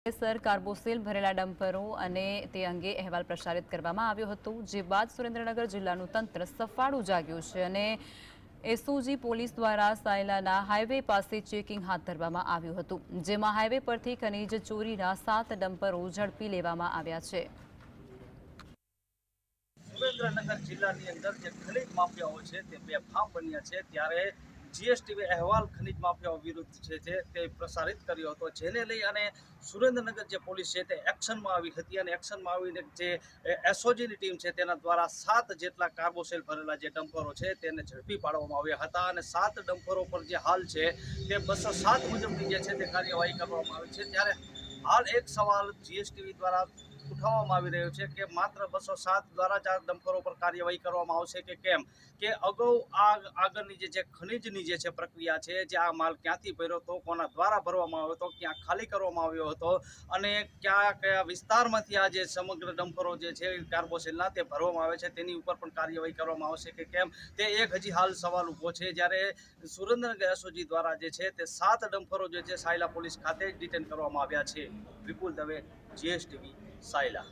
Sir કાર્બોસિલ ભરેલા ડમ્પરો અને તે અંગે અહેવાલ પ્રસારિત કરવામાં આવ્યો હતો, જે બાદ સુરેન્દ્રનગર જિલ્લાનું તંત્ર સફાળું જાગ્યું છે અને એસઓજી પોલીસ દ્વારા સાયલાના હાઈવે પાસે ચેકિંગ હાથ ધરવામાં આવ્યું હતું, જેમાં હાઈવે પરથી ખનીજ ચોરીના 7 ડમ્પરો ઝડપી લેવામાં આવ્યા છે। સુરેન્દ્રનગર જિલ્લાની અંદર જે ખનીજ માફિયાઓ છે તે બેફામ બન્યા છે, ત્યારે જીએસટીવી અહેવાલ ખનીજ માફિયાઓ વિરુદ્ધ છે તે પ્રસારિત કર્યો હતો, જેને લઈ અને સુરેન્દ્રનગર જે પોલીસ છે તે એક્શનમાં આવી હતી અને એક્શનમાં આવીને જે એસઓજીની ટીમ છે તેના દ્વારા 7 જેટલા કાર્બોસેલ ભરેલા જે ડમ્પરો છે તેને ઝડપી પાડવામાં આવ્યા હતા અને 7 ડમ્પરો પર જે હાલ છે તે 207 મુજબની જે છે તે કાર્યવાહી કરવામાં આવી છે। ત્યારે હાલ એક સવાલ જીએસટીવી દ્વારા ઉઠાવવામાં આવી રહ્યો છે કે માત્ર 207 દ્વારા જ આ ડમ્પરો પર કાર્યવાહી કરવામાં આવશે કે કેમ, કે અગાઉ આગળની જે ખનીજની જે છે પ્રક્રિયા છે, જે આ માલ ક્યાંથી ભર્યો હતો, કોના દ્વારા ભરવામાં આવ્યો હતો, ક્યાં ખાલી કરવામાં આવ્યો હતો અને કયા વિસ્તારમાંથી આ જે સમગ્ર ડમ્પરો જે છે કાર્બોસેલના તે ભરવામાં આવે છે તેની ઉપર પણ કાર્યવાહી કરવામાં આવશે કે કેમ, તે એક હજી હાલ સવાલ ઊભો છે। જ્યારે સુરેન્દ્રનગર એસઓજી દ્વારા જે છે તે 7 ડમ્પરો જે છે સાયલા પોલીસ ખાતે ડિટેન કરવામાં આવ્યા છે। વિપુલ દવે, જીએસટીવી, સાયલા।